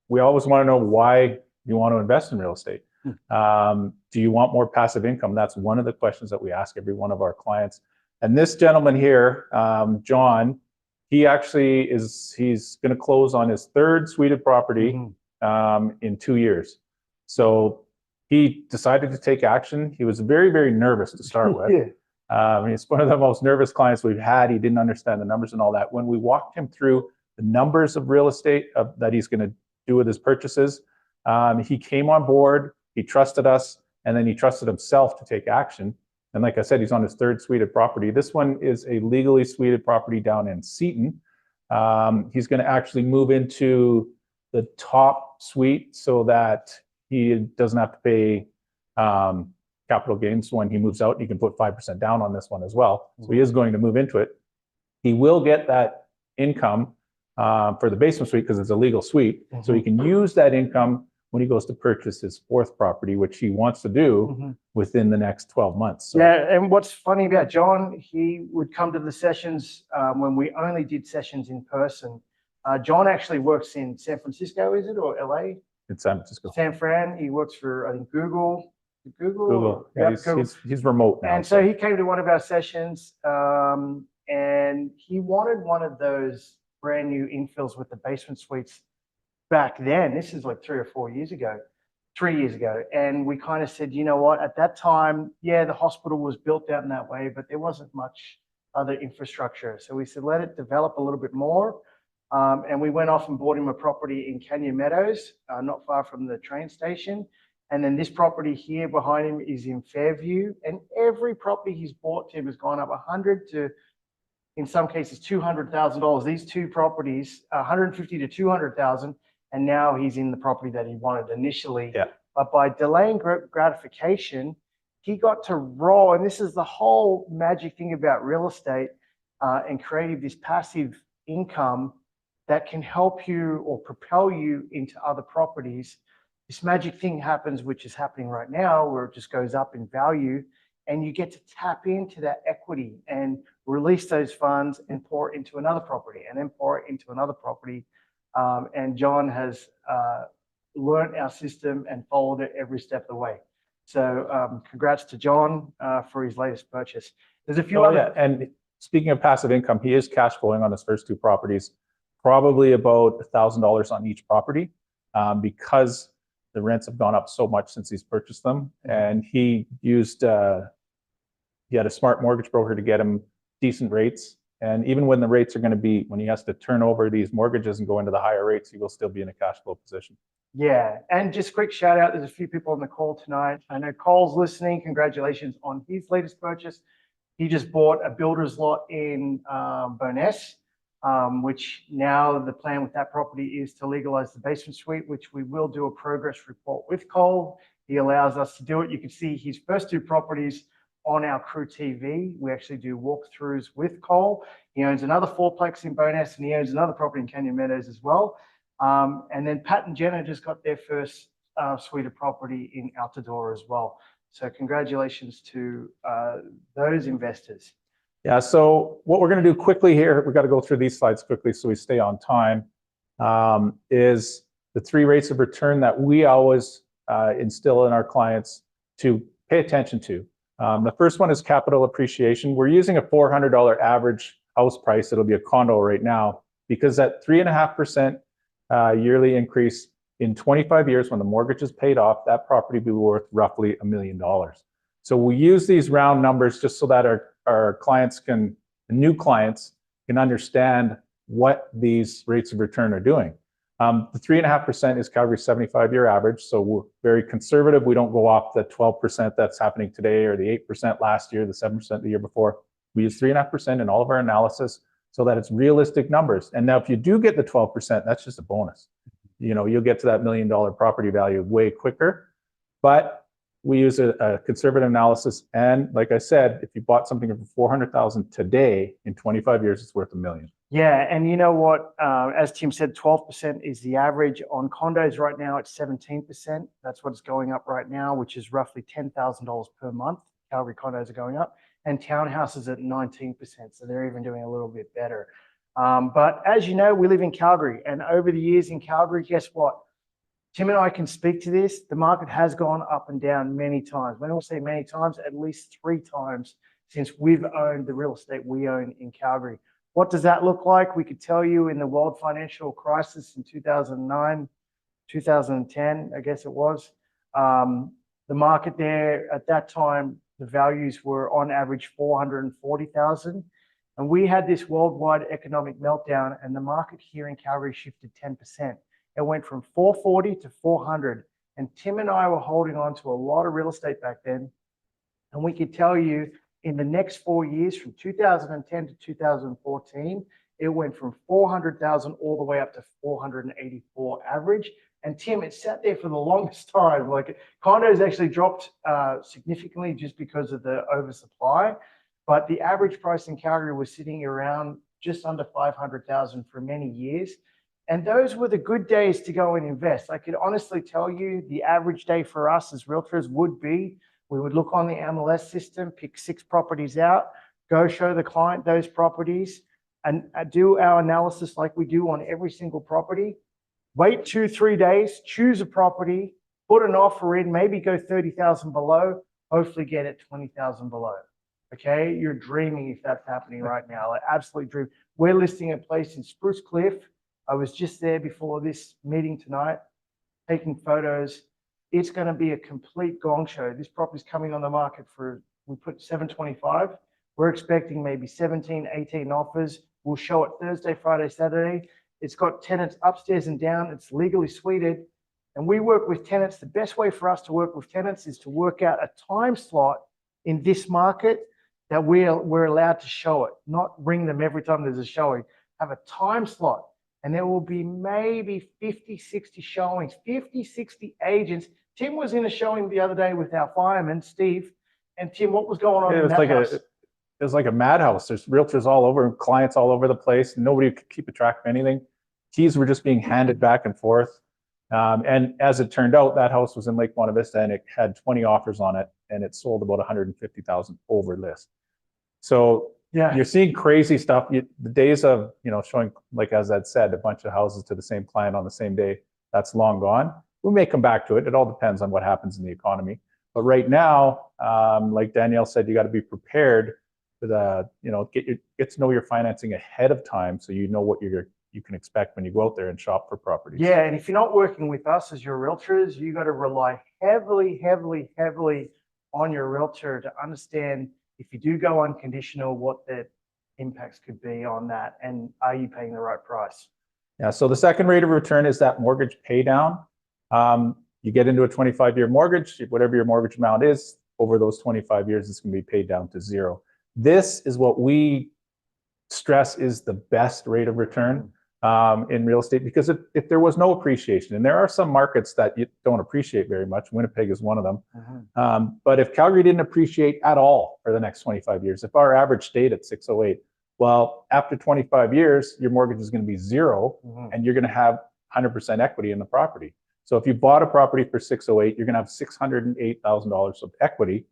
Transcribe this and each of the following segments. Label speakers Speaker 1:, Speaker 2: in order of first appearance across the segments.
Speaker 1: we always want to know why you want to invest in real estate. Do you want more passive income? That's one of the questions that we ask every one of our clients. And this gentleman here, John, he actually he's going to close on his third suited property in 2 years. So he decided to take action. He was very, very nervous to start with. He's one of the most nervous clients we've had. He didn't understand the numbers and all that. When we walked him through the numbers of real estate that he's going to do with his purchases, he came on board, he trusted us, and then he trusted himself to take action. And like I said, he's on his third suited property. This one is a legally suited property down in Seton. He's going to actually move into the top suite so that he doesn't have to pay capital gains when he moves out. He can put 5% down on this one as well. So he is going to move into it. He will get that income for the basement suite because it's a legal suite. So he can use that income when he goes to purchase his fourth property, which he wants to do within the next 12 months. So.
Speaker 2: Yeah, and what's funny about John, he would come to the sessions when we only did sessions in person. John actually works in San Francisco, is it, or LA?
Speaker 1: In San Francisco.
Speaker 2: San Fran. He works for, I think, Google.
Speaker 1: Google. Yeah, he's remote now.
Speaker 2: And so he came to one of our sessions, and he wanted one of those brand new infills with the basement suites back then. This is like 3 or 4 years ago, 3 years ago. And we kind of said, you know what, at that time, yeah, the hospital was built out in that way, but there wasn't much other infrastructure. So we said, let it develop a little bit more. And we went off and bought him a property in Canyon Meadows, not far from the train station. And then this property here behind him is in Fairview. And every property he's bought, Tim, has gone up 100 to, in some cases, $200,000. These two properties, 150 to 200,000. And now he's in the property that he wanted initially.
Speaker 1: Yeah.
Speaker 2: But by delaying gratification, he got to roll. And this is the whole magic thing about real estate and creating this passive income that can help you or propel you into other properties. This magic thing happens, which is happening right now, where it just goes up in value, and you get to tap into that equity and release those funds and pour it into another property, and then pour it into another property. And John has learned our system and followed it every step of the way. So congrats to John for his latest purchase. There's a few other.
Speaker 1: Yeah. And speaking of passive income, he is cash flowing on his first two properties, probably about $1,000 on each property because the rents have gone up so much since he's purchased them. And he used, he had a smart mortgage broker to get him decent rates. And even when the rates are going to be, when he has to turn over these mortgages and go into the higher rates, he will still be in a cash flow position.
Speaker 2: Yeah, and just quick shout out, there's a few people on the call tonight. I know Cole's listening. Congratulations on his latest purchase. He just bought a builder's lot in Bowness, which now the plan with that property is to legalize the basement suite, which we will do a progress report with Cole. He allows us to do it. You can see his first two properties on our Crew TV. We actually do walkthroughs with Cole. He owns another fourplex in Bowness, and he owns another property in Canyon Meadows as well. And then Pat and Jenna just got their first suite of property in Altadore as well. So congratulations to those investors.
Speaker 1: Yeah, so what we're going to do quickly here, we've got to go through these slides quickly so we stay on time, is the 3 rates of return that we always instill in our clients to pay attention to. The first one is capital appreciation. We're using a $400 average house price. It'll be a condo right now because that 3.5% yearly increase in 25 years when the mortgage is paid off, that property will be worth roughly $1 million. So we use these round numbers just so that our clients can, new clients can understand what these rates of return are doing. The 3.5% is Calgary's 75-year average, so we're very conservative. We don't go off the 12% that's happening today or the 8% last year, the 7% the year before. We use 3.5% in all of our analysis so that it's realistic numbers. And now if you do get the 12%, that's just a bonus. You know, you'll get to that $1 million property value way quicker, but we use a conservative analysis. And like I said, if you bought something for $400,000 today, in 25 years, it's worth $1 million.
Speaker 2: Yeah, and you know what? As Tim said, 12% is the average. On condos right now, it's 17%. That's what's going up right now, which is roughly $10,000 per month. Calgary condos are going up. And townhouses at 19%, so they're even doing a little bit better. But as you know, we live in Calgary. And over the years in Calgary, guess what? Tim and I can speak to this. The market has gone up and down many times. When I say many times, at least 3 times since we've owned the real estate we own in Calgary. What does that look like? We could tell you in the world financial crisis in 2009, 2010, I guess it was. The market there at that time, the values were on average 440,000. And we had this worldwide economic meltdown, and the market here in Calgary shifted 10%. It went from 440 to 400. And Tim and I were holding on to a lot of real estate back then. And we could tell you in the next 4 years, from 2010 to 2014, it went from 400,000 all the way up to 484 average. And Tim, it sat there for the longest time. Like condos actually dropped significantly just because of the oversupply. But the average price in Calgary was sitting around just under 500,000 for many years. And those were the good days to go and invest. I could honestly tell you the average day for us as realtors would be, we would look on the MLS system, pick 6 properties out, go show the client those properties, and do our analysis like we do on every single property. Wait 2-3 days, choose a property, put an offer in, maybe go 30,000 below, hopefully get it 20,000 below. Okay, you're dreaming if that's happening right now. Like absolutely dream. We're listing a place in Spruce Cliff. I was just there before this meeting tonight, taking photos. It's going to be a complete gong show. This property's coming on the market for, we put 725. We're expecting maybe 17, 18 offers. We'll show it Thursday, Friday, Saturday. It's got tenants upstairs and down. It's legally suited. And we work with tenants. The best way for us to work with tenants is to work out a time slot in this market that we're allowed to show it, not ring them every time there's a showing. Have a time slot. And there will be maybe 50, 60 showings, 50, 60 agents. Tim was in a showing the other day with our fireman, Steve. And Tim, what was going on in that house?
Speaker 1: It was like a madhouse. There's realtors all over, clients all over the place. Nobody could keep a track of anything. Keys were just being handed back and forth. And as it turned out, that house was in Lake Buena Vista and it had 20 offers on it and it sold about 150,000 over list. So yeah, you're seeing crazy stuff. The days of, showing, like Azad said, a bunch of houses to the same client on the same day, that's long gone. We may come back to it. It all depends on what happens in the economy. But right now, like Danielle said, you got to be prepared for the, get to know your financing ahead of time so you know what you can expect when you go out there and shop for properties.
Speaker 2: Yeah, and if you're not working with us as your realtors, you got to rely heavily, heavily, heavily on your realtor to understand if you do go unconditional, what the impacts could be on that, and are you paying the right price?
Speaker 1: Yeah, so the second rate of return is that mortgage pay down. You get into a 25-year mortgage, whatever your mortgage amount is, over those 25 years, it's going to be paid down to 0. This is what we stress is the best rate of return in real estate, because if there was no appreciation, and there are some markets that you don't appreciate very much, Winnipeg is one of them, but if Calgary didn't appreciate at all for the next 25 years, if our average stayed at 608, well, after 25 years, your mortgage is going to be 0, and you're going to have 100% equity in the property. So if you bought a property for 608, you're going to have $608,000 of equity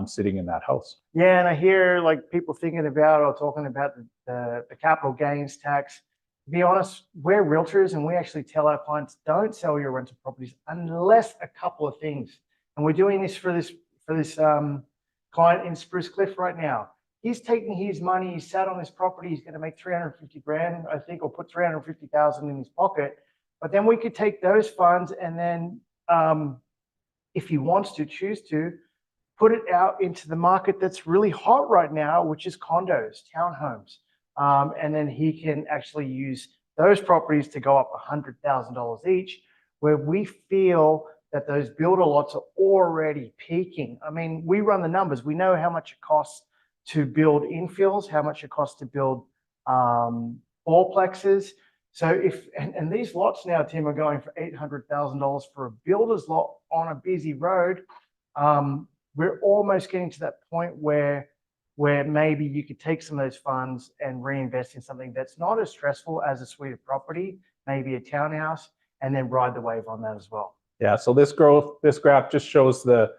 Speaker 1: sitting in that house.
Speaker 2: Yeah, and I hear like people thinking about or talking about the capital gains tax. To be honest, we're realtors and we actually tell our clients, don't sell your rental properties unless a couple of things. And we're doing this for this client in Spruce Cliff right now. He's taking his money, he's sat on his property, he's going to make 350 grand, I think, or put 350,000 in his pocket. But then we could take those funds and then, if he wants to, choose to, put it out into the market that's really hot right now, which is condos, townhomes. And then he can actually use those properties to go up $100,000 each, where we feel that those builder lots are already peaking. I mean, we run the numbers. We know how much it costs to build infills, how much it costs to build fourplexes. So and these lots now, Tim, are going for $800,000 for a builder's lot on a busy road. We're almost getting to that point where maybe you could take some of those funds and reinvest in something that's not as stressful as a suite of property, maybe a townhouse, and then ride the wave on that as well.
Speaker 1: Yeah, so this graph just shows the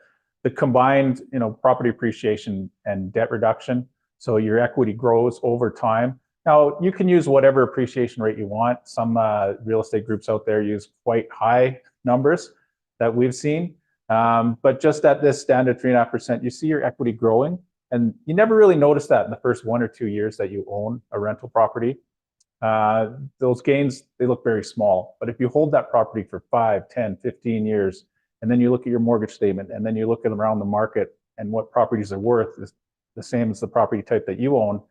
Speaker 1: combined, property appreciation and debt reduction. So your equity grows over time. Now, you can use whatever appreciation rate you want. Some real estate groups out there use quite high numbers that we've seen. But just at this standard 3.5%, you see your equity growing. And you never really notice that in the first 1 or 2 years that you own a rental property. Those gains, they look very small. But if you hold that property for 5, 10, 15 years, and then you look at your mortgage statement, and then you look at around the market and what properties are worth is the same as the property type that you own,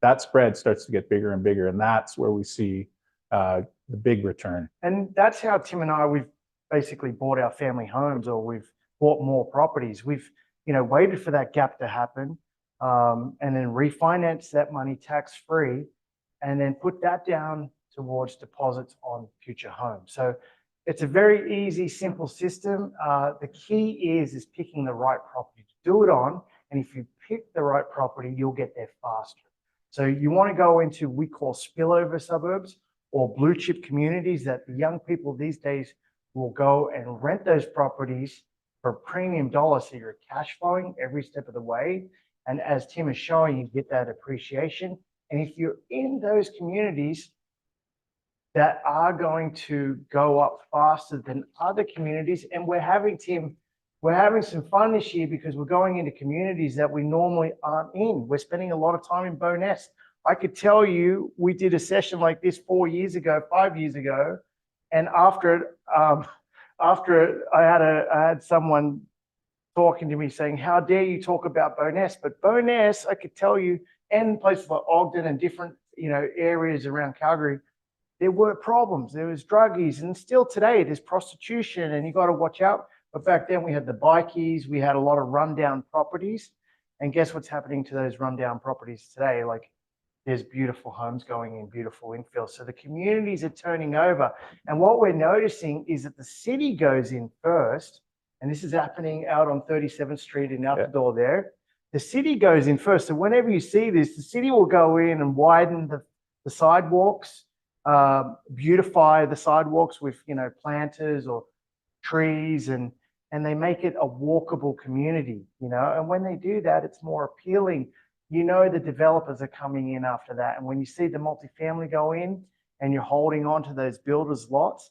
Speaker 1: that spread starts to get bigger and bigger. And that's where we see the big return.
Speaker 2: And that's how Tim and I, we've basically bought our family homes, or we've bought more properties. We've, waited for that gap to happen, and then refinance that money tax-free, and then put that down towards deposits on future homes. So it's a very easy, simple system. The key is picking the right property to do it on. And if you pick the right property, you'll get there faster. So you want to go into, we call spillover suburbs, or blue chip communities that the young people these days will go and rent those properties for premium dollars. So you're cash flowing every step of the way. And as Tim is showing, you get that appreciation. And if you're in those communities that are going to go up faster than other communities, and we're having some fun this year because we're going into communities that we normally aren't in. We're spending a lot of time in Bowness. I could tell you, we did a session like this 4 years ago, 5 years ago, and after I had someone talking to me saying, "How dare you talk about Bowness?" But Bowness, I could tell you, and places like Ogden and different areas around Calgary, there were problems. There was druggies, and still today there's prostitution, and you got to watch out. But back then we had the bikies, we had a lot of rundown properties. And guess what's happening to those rundown properties today? Like, there's beautiful homes going in, beautiful infill. So the communities are turning over. And what we're noticing is that the city goes in first, and this is happening out on 37th Street in Outdoor there. The city goes in first. So whenever you see this, the city will go in and widen the sidewalks, beautify the sidewalks with, planters or trees, and they make it a walkable community, and when they do that, it's more appealing. The developers are coming in after that. And when you see the multifamily go in and you're holding on to those builders' lots,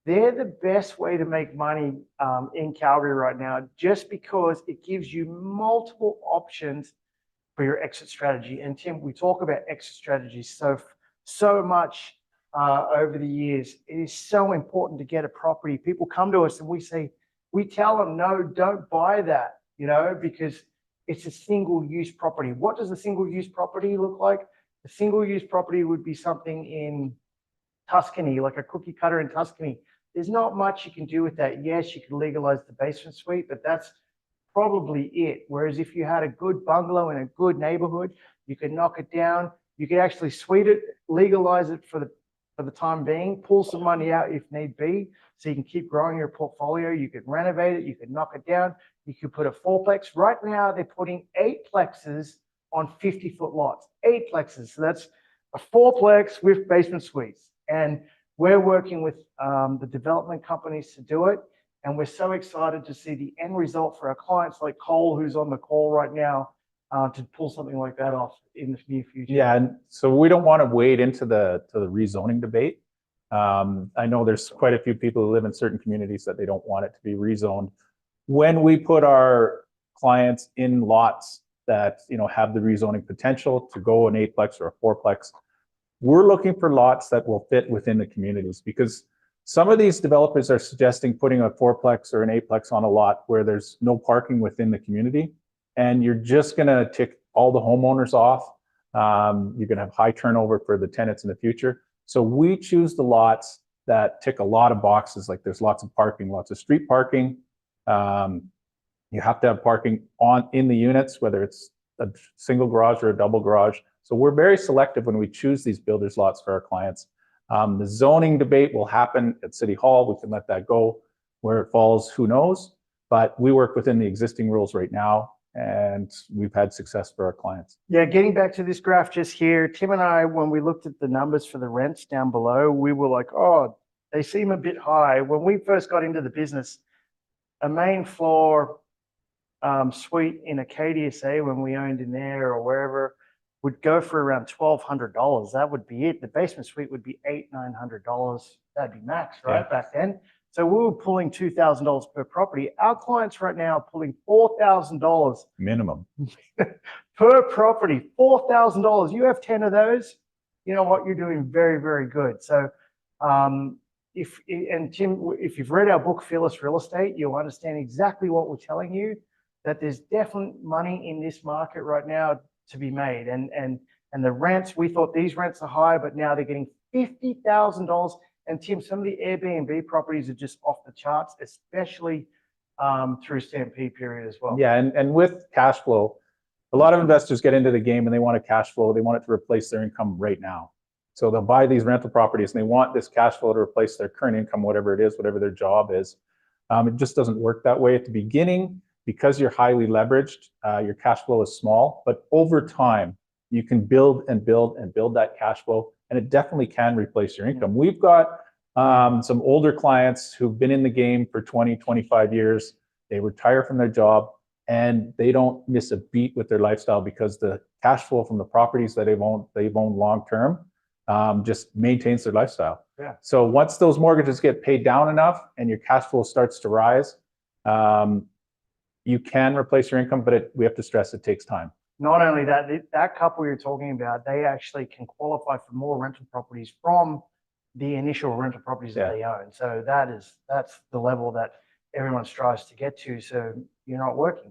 Speaker 2: they're the best way to make money in Calgary right now, just because it gives you multiple options for your exit strategy. And Tim, we talk about exit strategies so much over the years. It is so important to get a property. People come to us and we tell them, no, don't buy that, because it's a single-use property. What does a single-use property look like? A single-use property would be something in Tuscany, like a cookie cutter in Tuscany. There's not much you can do with that. Yes, you can legalize the basement suite, but that's probably it. Whereas if you had a good bungalow in a good neighborhood, you could knock it down. You could actually suite it, legalize it for the time being, pull some money out if need be, so you can keep growing your portfolio. You could renovate it, you could knock it down, you could put a 4-plex. Right now, they're putting 8-plexes on 50-foot lots, 8-plexes. So that's a 4-plex with basement suites. And we're working with the development companies to do it. And we're so excited to see the end result for our clients like Cole, who's on the call right now, to pull something like that off in the near future.
Speaker 1: Yeah, and so we don't want to wade into the rezoning debate. I know there's quite a few people who live in certain communities that they don't want it to be rezoned. When we put our clients in lots that have the rezoning potential to go an 8-plex or a 4-plex, we're looking for lots that will fit within the communities, because some of these developers are suggesting putting a 4-plex or an 8-plex on a lot where there's no parking within the community, and you're just going to tick all the homeowners off. You're going to have high turnover for the tenants in the future. So we choose the lots that tick a lot of boxes, like there's lots of parking, lots of street parking. You have to have parking in the units, whether it's a single garage or a double garage. So we're very selective when we choose these builders lots for our clients. The zoning debate will happen at City Hall. We can let that go. Where it falls, who knows? But we work within the existing rules right now, and we've had success for our clients.
Speaker 2: Yeah, getting back to this graph just here, Tim and I, when we looked at the numbers for the rents down below, we were like, oh, they seem a bit high. When we first got into the business, a main floor suite in Acadia, say, when we owned in there or wherever, would go for around $1,200. That would be it. The basement suite would be $800-900. That'd be max, right?
Speaker 1: Yeah.
Speaker 2: Back then. So we were pulling $2,000 per property. Our clients right now are pulling $4,000
Speaker 1: minimum.
Speaker 2: per property. $4,000. You have 10 of those, you know what? You're doing very, very good. So, Tim, if you've read our book, Fearless Real Estate, you'll understand exactly what we're telling you, that there's definitely money in this market right now to be made. And the rents, we thought these rents are high, but now they're getting $50,000. And Tim, some of the Airbnb properties are just off the charts, especially through Stampede period as well.
Speaker 1: Yeah, and with cash flow, a lot of investors get into the game and they want a cash flow. They want it to replace their income right now. So they'll buy these rental properties and they want this cash flow to replace their current income, whatever it is, whatever their job is. It just doesn't work that way at the beginning. Because you're highly leveraged, your cash flow is small, but over time, you can build and build and build that cash flow, and it definitely can replace your income. We've got some older clients who've been in the game for 20, 25 years. They retire from their job, and they don't miss a beat with their lifestyle because the cash flow from the properties that they've owned long-term just maintains their lifestyle.
Speaker 2: Yeah.
Speaker 1: So once those mortgages get paid down enough and your cash flow starts to rise, you can replace your income, but we have to stress it takes time.
Speaker 2: Not only that, that couple you're talking about, they actually can qualify for more rental properties from the initial rental properties that they own. So that's the level that everyone strives to get to. So you're not working.